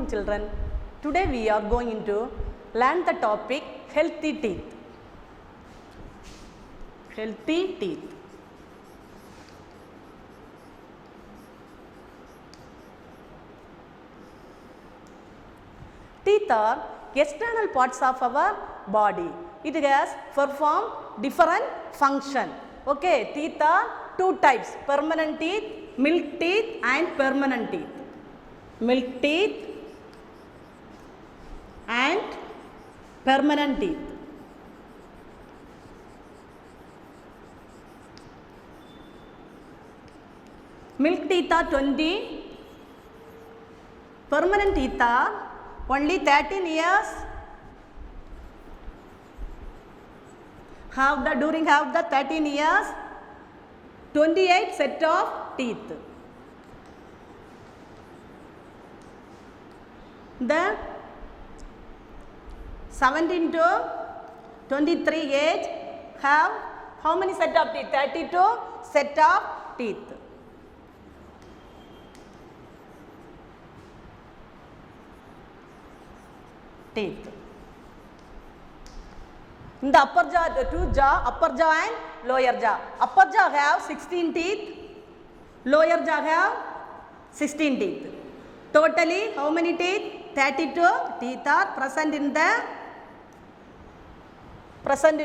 morning children. Today we are going to learn the topic healthy teeth. Healthy teeth. Teeth are external parts of our body. It has perform different function. Okay, teeth are two types: permanent teeth, milk teeth, and permanent teeth. Milk teeth and permanent teeth. Milk teeth are 20. Permanent teeth are only 13 years. During the 13 years, 28 set of teeth. The 17 to 23 age have how many set of teeth? 32 set of teeth. In the upper jaw, the two jaw, upper jaw and lower jaw. Upper jaw have 16 teeth, lower jaw have 16 teeth. Totally how many teeth? 32 teeth are present in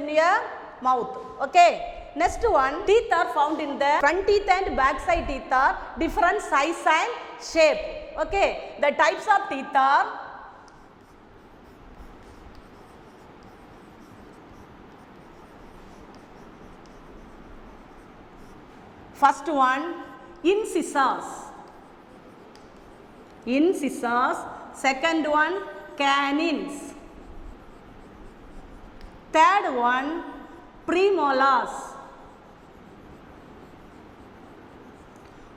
your mouth. Okay. Next one, teeth are found in the front teeth and back side teeth are different size and shape. Okay. The types of teeth are first one, incisors. Incisors. Second one, canines. Third one, premolars.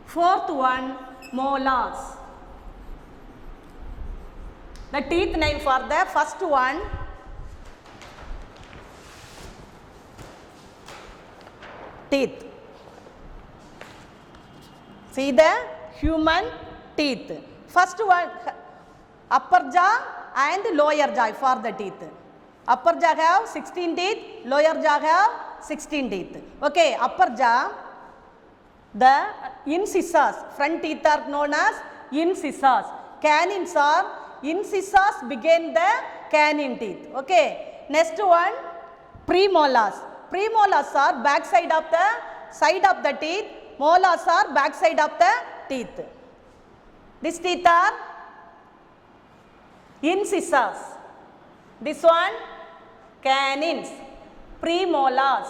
Fourth one, molars. The teeth name for the first one, teeth. See the human teeth. First one, upper jaw and lower jaw for the teeth. Upper jaw have 16 teeth, lower jaw have 16 teeth. Okay, upper jaw, the incisors, front teeth are known as incisors. Canines are, incisors begin the canine teeth. Okay, next one, premolars. Premolars are back side of the teeth. Molars are back side of the teeth. These teeth are incisors. This one, canines. Premolars,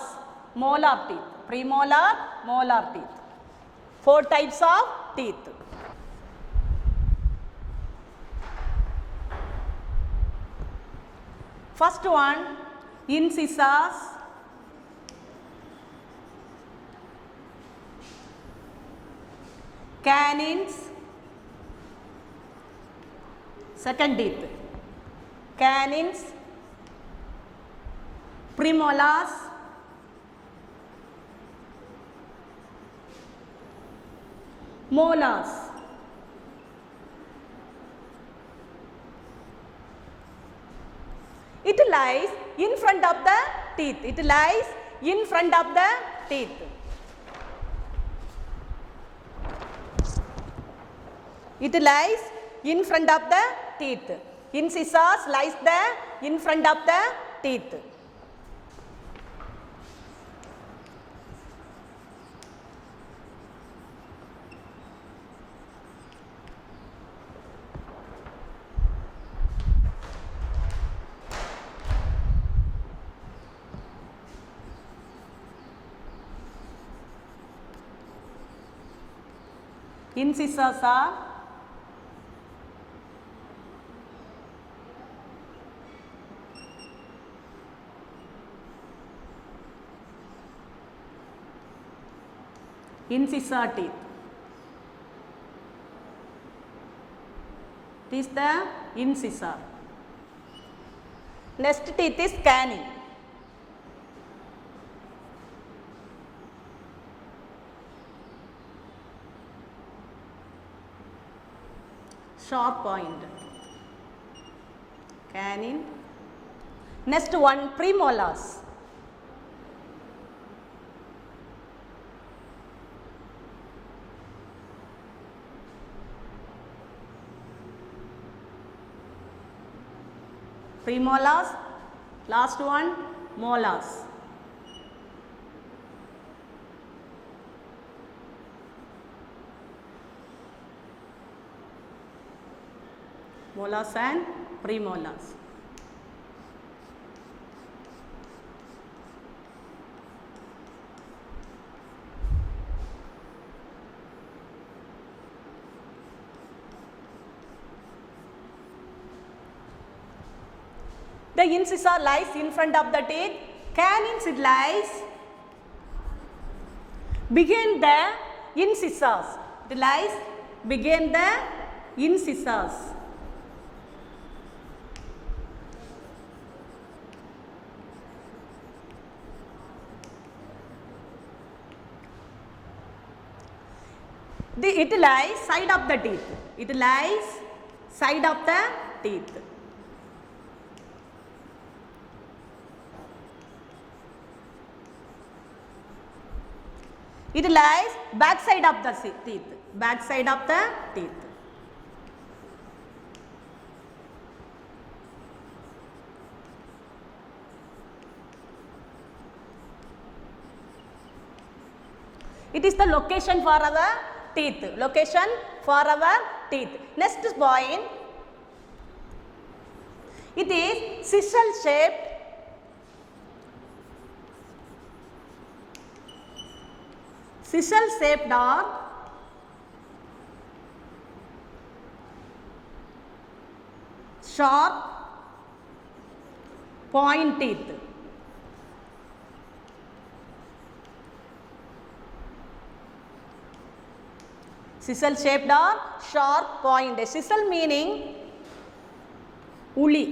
molar teeth. Premolar, molar teeth. Four types of teeth. First one, incisors. Canines. Second teeth, canines, premolars, molars. It lies in front of the teeth. It lies in front of the teeth. It lies in front of the teeth. Incisors lies in front of the teeth. Incisors are incisor teeth. This is the incisor. Next teeth is canine. sharp point. Canine. Next one, premolars. Premolars. Last one, molars. Molars and premolars. The incisor lies in front of the teeth. Canines, it lies behind the incisors. It lies behind the incisors. It lies side of the teeth. It lies side of the teeth. It lies back side of the teeth. Back side of the teeth. It is the location for our teeth. Location for our teeth. Next point. It is sisal shaped. Sisal shaped or sharp point teeth. Sisal shaped or sharp point. Sisal meaning uli.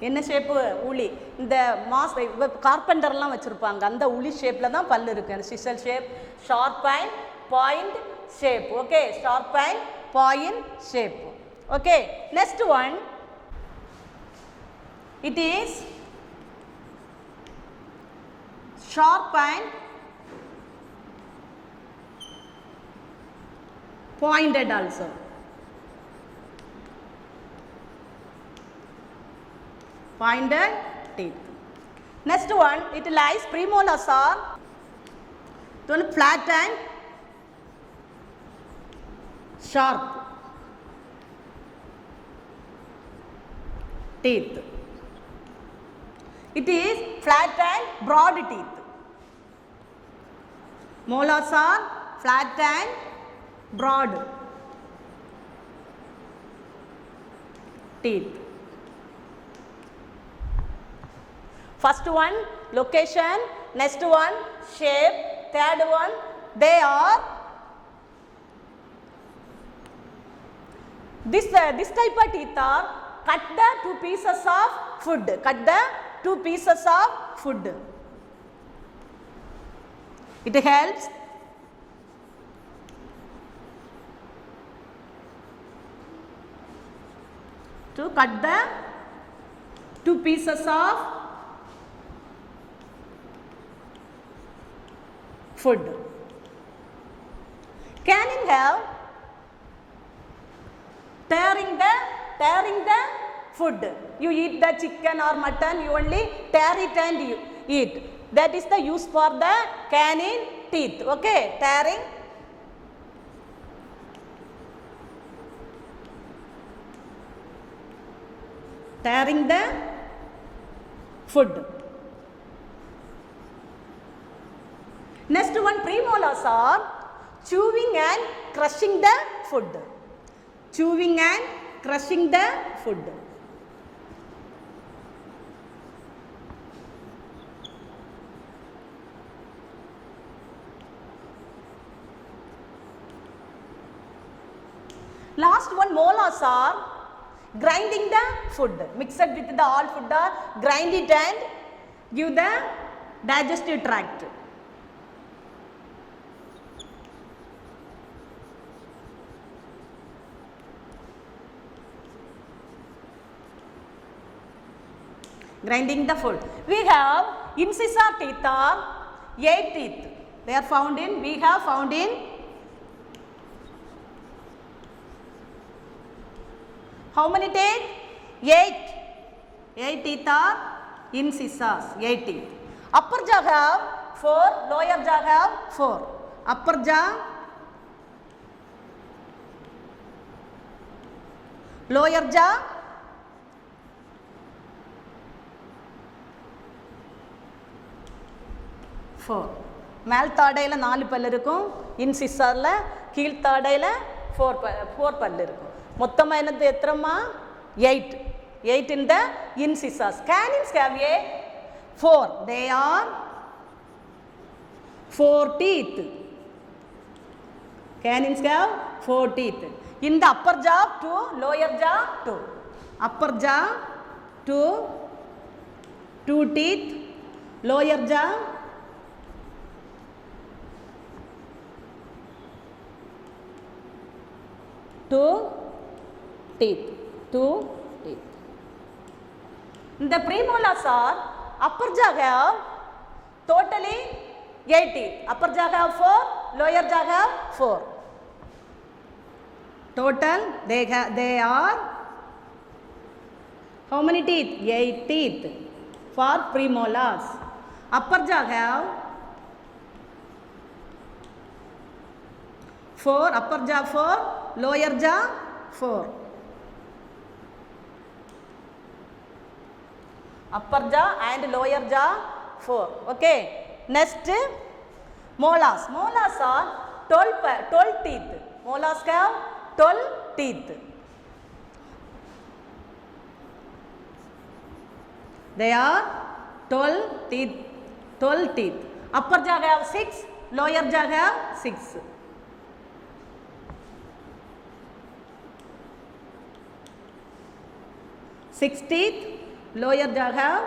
என்ன shape? உளி. இந்த கார்பெண்டர்லாம் வச்சுருப்பாங்க, அந்த உளி ஷேப்பில் தான் பல் இருக்குது. சிசல் shape, sharp and point shape. Okay, sharp and point shape. Okay, next one. It is sharp and pointed also. Pointed teeth. Next one, it lies premolars are flat and sharp teeth. It is flat and broad teeth. Molars are flat and broad teeth. First one, location. Next one, shape. Third one, they are this type of teeth are cut the two pieces of food. Cut the two pieces of food. It helps to cut the two pieces of food. Canine have tearing the food. You eat the chicken or mutton, you only tear it and you eat. That is the use for the canine teeth. Okay, tearing. Tearing the food. Next one, premolars are chewing and crushing the food. Chewing and crushing the food. Last one, molars are grinding the food. Mix it with the all food, grind it and give the digestive tract. grinding the food. We have incisor teeth are 8 teeth. They are found in, we have found in how many teeth? 8. 8 teeth are incisors, 8 teeth. Upper jaw have 4, lower jaw have 4. Upper jaw, lower jaw, four. மேல் தாடையில் 4 பல் இருக்கும், இன்சிசரில் கீழ் தாடையில் 4 பல் இருக்கும். மொத்தமாக என்னது எத்தனைமா? 8. 8 in the incisors. Canines have a 4. They are 4 teeth. Canines have 4 teeth. In the upper jaw 2, lower jaw 2. Upper jaw 2 teeth, lower jaw 2 teeth. The premolars are upper jaw have totally 8 teeth. Upper jaw have 4, lower jaw have 4. Total they are how many teeth? 8 teeth for premolars. Upper jaw have 4, upper jaw 4, lower jaw 4. Upper jaw and lower jaw 4. Okay. Next, molars. Molars are 12 teeth. Molars have 12 teeth. They are 12 teeth. 12 teeth. Upper jaw have 6, lower jaw have 6. 6 teeth, lower jaw have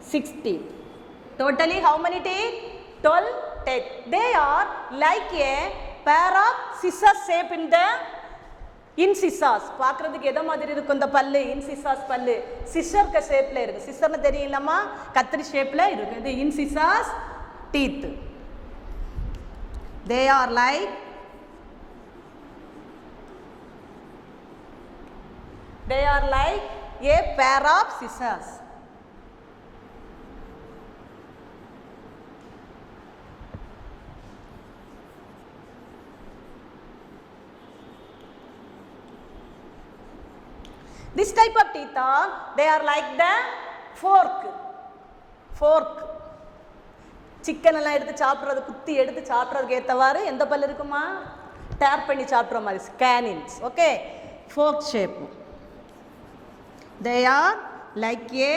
6 teeth. Totally how many teeth? 12 teeth. They are like a pair of scissors shape in the incisors. பார்க்கிறதுக்கு எதை மாதிரி இருக்கும் இந்த பல்லு? incisors பல்லு scissor க ஷேப்ல இருக்கு. scissor தெரியலமா? கத்திரி ஷேப்ல இருக்கு. இது incisors teeth. They are like a pair of scissors. This type of teeth they are like the fork. Chicken எல்லாம் எடுத்து சாப்பிட்றது, குத்தி எடுத்து சாப்பிட்றதுக்கு ஏற்றவாறு எந்த பல் இருக்குமா? டேப் பண்ணி சாப்பிட்ற மாதிரி canines. Okay, fork shape. They are like a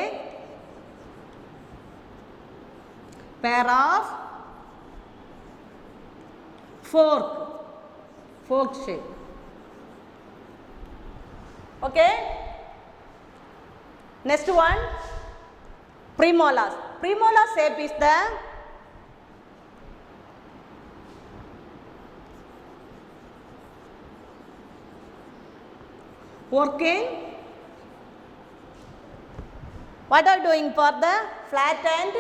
pair of fork shape. Okay. Next one, premolars. Premolar shape is the working. What are doing for the flat and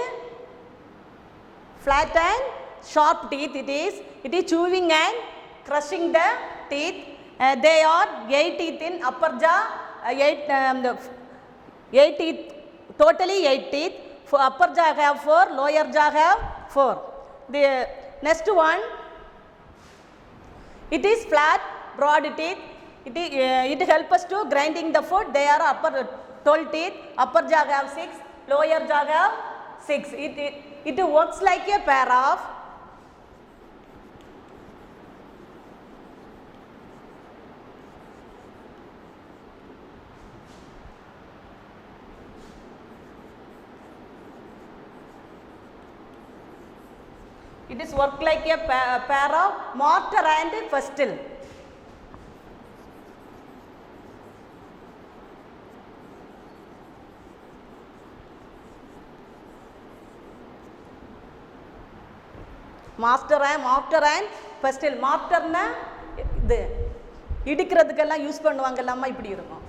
sharp teeth? It is chewing and crushing the teeth. They are 8 teeth in upper jaw, 8 teeth, totally 8 teeth. For upper jaw have 4, lower jaw have 4. The next one, it is flat, broad teeth. It helps us to grinding the food. They are upper 12 teeth. Upper jaw have 6, lower jaw have 6. It works like a pair of it is work like a pair of mortar and pestle. mortar and pestle. mortar na இது இடிக்கிறதுக்கெல்லாம் use பண்ணுவாங்கலாமா, இப்படி இருக்கும்.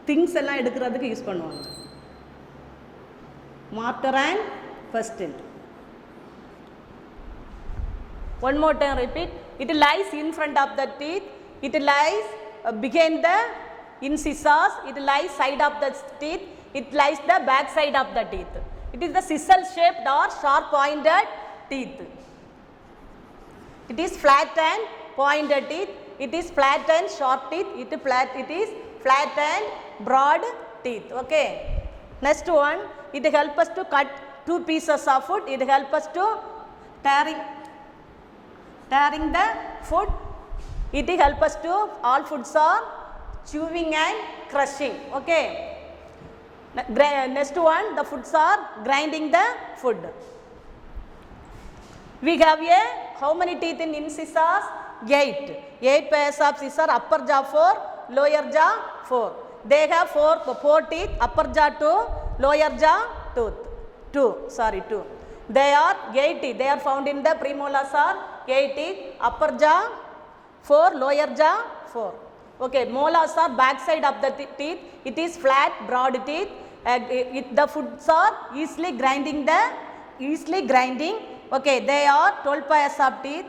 Things எல்லாம் எடுக்கிறதுக்கு use பண்ணுவாங்க. mortar and pestle. One more time repeat. It lies in front of the teeth. It lies behind the incisors. It lies side of the teeth. It lies the back side of the teeth. It is the sisal shaped or sharp pointed teeth. It is flat and pointed teeth. It is flat and sharp teeth. It is flat and broad teeth. Okay. Next one, it helps us to cut two pieces of food. It helps us to tearing the food. It helps us to, all foods are chewing and crushing. Okay. Next one, the foods are grinding the food. We have how many teeth in incisors? 8. 8 pairs of scissors, upper jaw 4, lower jaw 4. They have 4 teeth, upper jaw 2, lower jaw 2. They are 8 teeth. They are found in the premolars are 8 teeth, upper jaw 4, lower jaw 4. Okay, molars are back side of the teeth. It is flat, broad teeth. The foods are easily grinding. Okay, they are 12 pairs of teeth.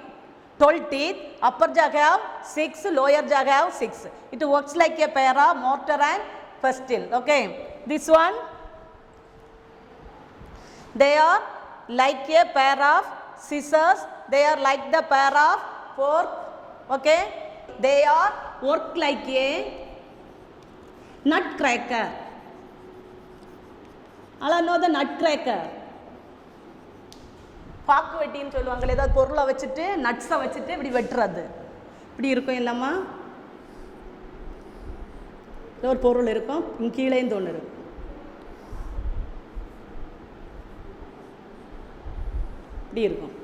12 teeth, upper jaw have 6, lower jaw have 6. It works like a pair of mortar and pestle. Okay, this one, they are like a pair of scissors. They are like the pair of fork. Okay, they are work like a nutcracker. All know the nutcracker. பாக்கு வெட்டின்னு சொல்லுவாங்களே, ஏதாவது பொருளை வச்சுட்டு நட்ஸை வச்சுட்டு இப்படி வெட்டுறது, இப்படி இருக்கும் இல்லைம்மா. ஒரு பொருள் இருக்கும், இங்கே கீழேந்து ஒன்று இருக்கும், இப்படி இருக்கும்.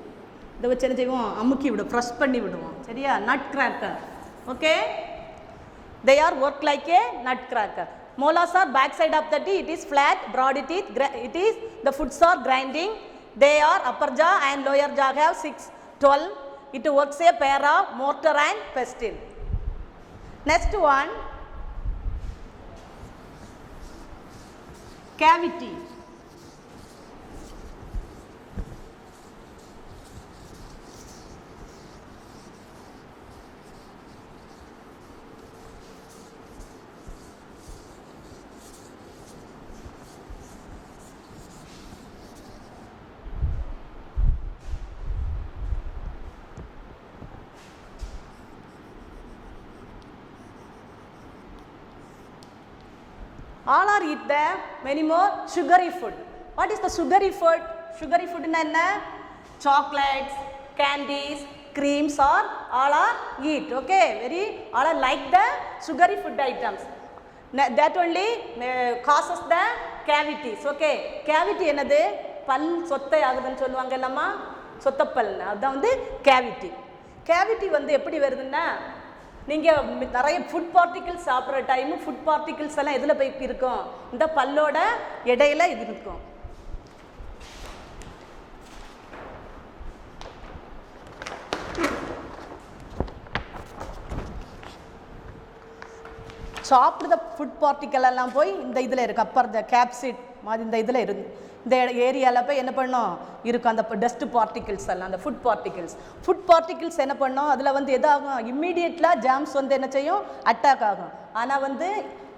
இதை வச்சு என்ன செய்வோம், அமுக்கி விடுவோம், ப்ரெஸ் பண்ணி விடுவோம். சரியா, nut cracker. Okay, they are work like a nut cracker. Molars are back side of the teeth. It is flat, broad teeth. It is the foods are grinding. They are upper jaw and lower jaw have 6, 12. It works a pair of mortar and pestle. Next one, cavity. All are eat the many more sugary food. What is the sugary food? Sugary food is chocolates, candies, creams or all are eat. Okay, all are like the sugary food items. That only causes the cavities. Okay, cavity என்னது, பல் சொத்தை ஆகுதுன்னு சொல்லுவாங்க இல்லம்மா, சொத்தப்பல், அதுதான் வந்து cavity. Cavity வந்து எப்படி வருதுன்னா, நீங்கள் நிறைய ஃபுட் பார்ட்டிகிள்ஸ் சாப்பிட்ற டைமு ஃபுட் பார்ட்டிகிள்ஸ் எல்லாம் எதில் போய் இருக்கும், இந்த பல்லோட இடையில இது இருக்கும். சாப்பிட்ற ஃபுட் பார்ட்டிக்கல் எல்லாம் போய் இந்த இதில் இருக்குது, அப்பர் த கேப்சிட் மாதிரி இந்த இதில் இருந்து இந்த ஏரியாவில் போய் என்ன பண்ணோம் இருக்கும், அந்த டஸ்ட் பார்ட்டிகிள்ஸ் எல்லாம், அந்த ஃபுட் பார்ட்டிகிள்ஸ் என்ன பண்ணோம், அதில் வந்து எதாகும், இம்மீடியட்லாக ஜாம்ஸ் வந்து என்ன செய்யும், அட்டாக் ஆகும். ஆனால் வந்து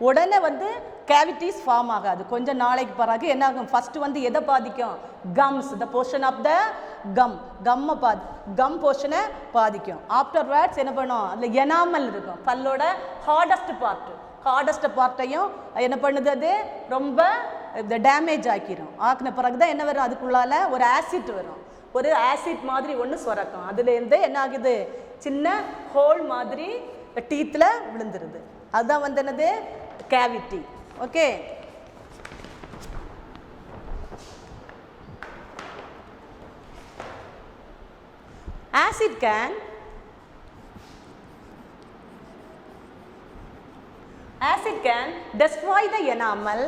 உடனே வந்து கேவிட்டிஸ் ஃபார்ம் ஆகாது, கொஞ்சம் நாளைக்கு பிறகு என்ன ஆகும், ஃபஸ்ட்டு வந்து எதை பாதிக்கும், gums, the portion of the gum போர்ஷனை பாதிக்கும். ஆஃப்டர்வேர்ட்ஸ் என்ன பண்ணும், அதில் எனாமல் இருக்கும், பல்லோட ஹார்டஸ்ட் பார்ட்டையும் என்ன பண்ணுது, அது ரொம்ப டேமேஜ் ஆக்கிரும். ஆக்கின பிறகு தான் என்ன வரும், அதுக்குள்ளால ஒரு ஆசிட் வரும், ஒரு ஆசிட் மாதிரி ஒன்று சுரக்கும். அதுலேருந்து என்ன ஆகுது, சின்ன ஹோல் மாதிரி டீத்தில் விழுந்துருது. அதுதான் வந்து என்னது, cavity. Okay, acid can destroy the enamel.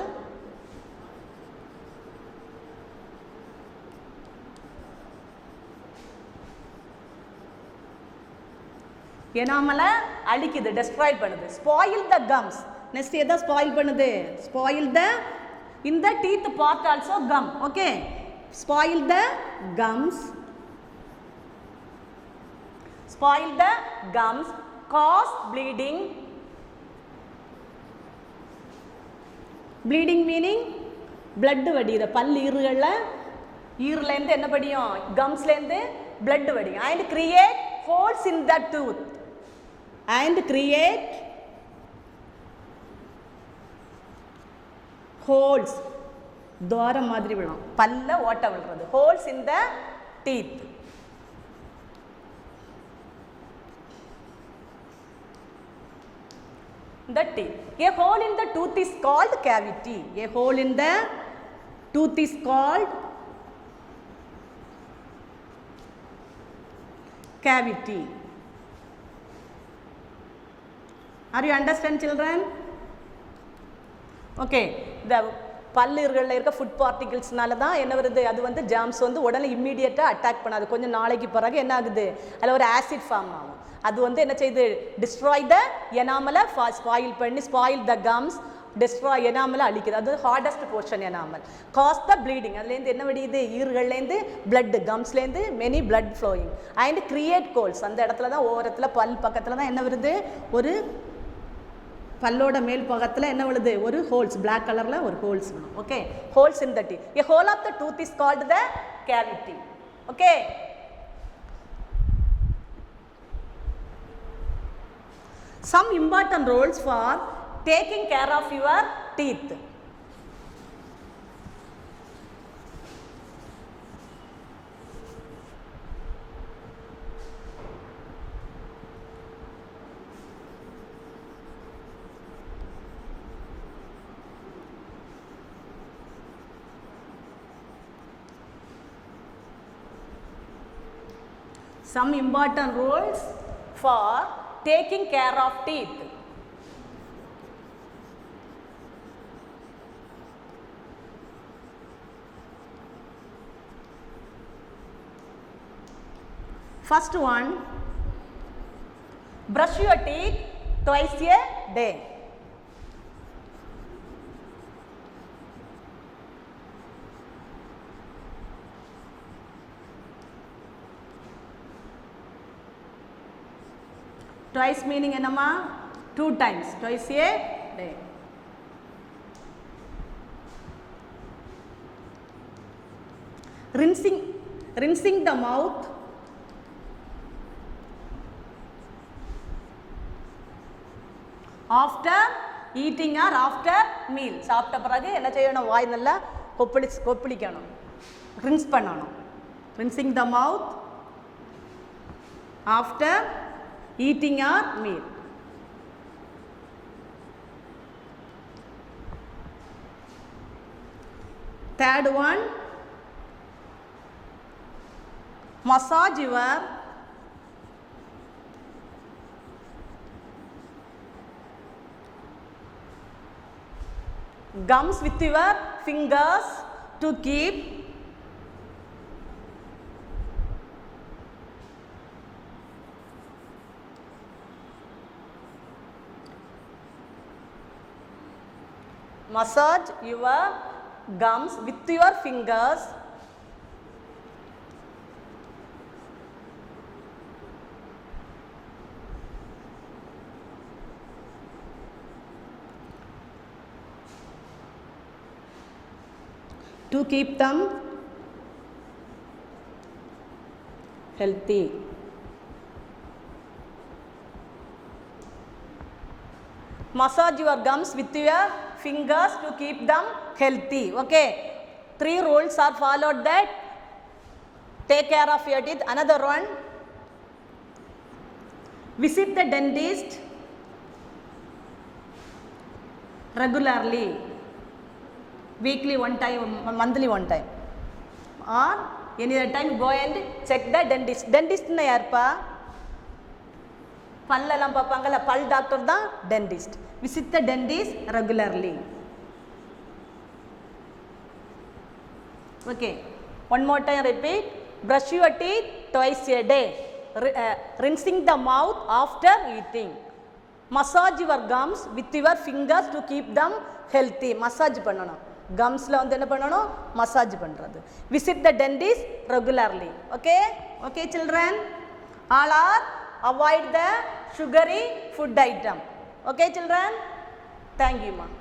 எனாமலை அழிக்குது, டெஸ்ட்ராய் பண்ணுது. ஸ்பாயில் த கம்ஸ், Next எதை ஸ்பாயில் பண்ணுது? Spoil the in the teeth part also gum. Okay. Spoil the gums. Spoil the gums. Cause bleeding. Bleeding meaning blood வடியுது. பல் ஈறுலேருந்து என்ன படியும்? கம்ஸ்லேருந்து blood வடியும். And create holes in the tooth. And create holes. துவாரம் மாதிரி விழும். பல்ல ஓட்ட விழுறது. Holes in the teeth. The teeth. A hole in the tooth is called cavity. A hole in the tooth is called cavity. Are you understand, children? Okay. The பல்லுகளில் இருக்க food பார்ட்டிகிள்ஸ்னால தான் என்ன வருது? அது வந்து ஜாம்ஸ் வந்து உடனே இம்மீடியட்டாக அட்டாக் பண்ணாது. கொஞ்சம் நாளைக்கு பிறகு என்ன ஆகுது? அதில் ஒரு ஆசிட் ஃபார்ம் ஆகும். அது வந்து என்ன செய்யுது? டிஸ்ட்ராய் த எனாமலை ஸ்பாயில் பண்ணி ஸ்பாயில் த கம்ஸ், டிஸ்ட்ராய் எனாமலை அழிக்குது. அது hardest portion enamel. Cause the bleeding. அதுலேருந்து என்ன வடியுது? ஈறுகள்லேருந்து பிளட், கம்ஸ்லேருந்து many blood flowing. And create holes. அந்த இடத்துல தான் ஓரத்தில் பல் பக்கத்தில் தான் என்ன வருது? ஒரு பல்லோட மேல் பக்கத்தில் என்ன விழுது? ஒரு ஹோல்ஸ், பிளாக் கலரில் ஒரு ஹோல்ஸ் விழும். Okay. Holes in the teeth. A hole of the tooth is called the cavity. Okay. Some important rules for taking care of your teeth. Some important rules for taking care of teeth. First one, brush your teeth twice a day. Twice meaning enama? 2 times. Twice a day. Rinsing the mouth after eating or after meal. சாப்பிட்ட பிறகு என்ன செய்யணும்? வாய் நல்லா கொப்பளிக்கணும். rinse பண்ணணும். Rinsing the mouth after eating or meal. Third one, massage your gums with your fingers to keep massage your gums with your fingers to keep them healthy. Massage your gums with your fingers to keep them healthy. Okay. 3 rules are followed that take care of your teeth. Another one, visit the dentist regularly. Weekly one time, monthly one time, or any other time go and check the dentist. Dentist na yarpa பல்லெல்லாம் பார்ப்பாங்கல்ல, பல் doctor தான் dentist. Visit the dentist regularly. Okay, one more time repeat. Brush your teeth twice a day. Rinsing the mouth after eating. massage your gums with your fingers to keep them healthy. Massage பண்ணணும். gumsல வந்து என்ன பண்ணணும்? massage பண்றது. Visit the dentist regularly. Okay? Okay children? All are avoid the sugary food item. Okay children? Thank you ma.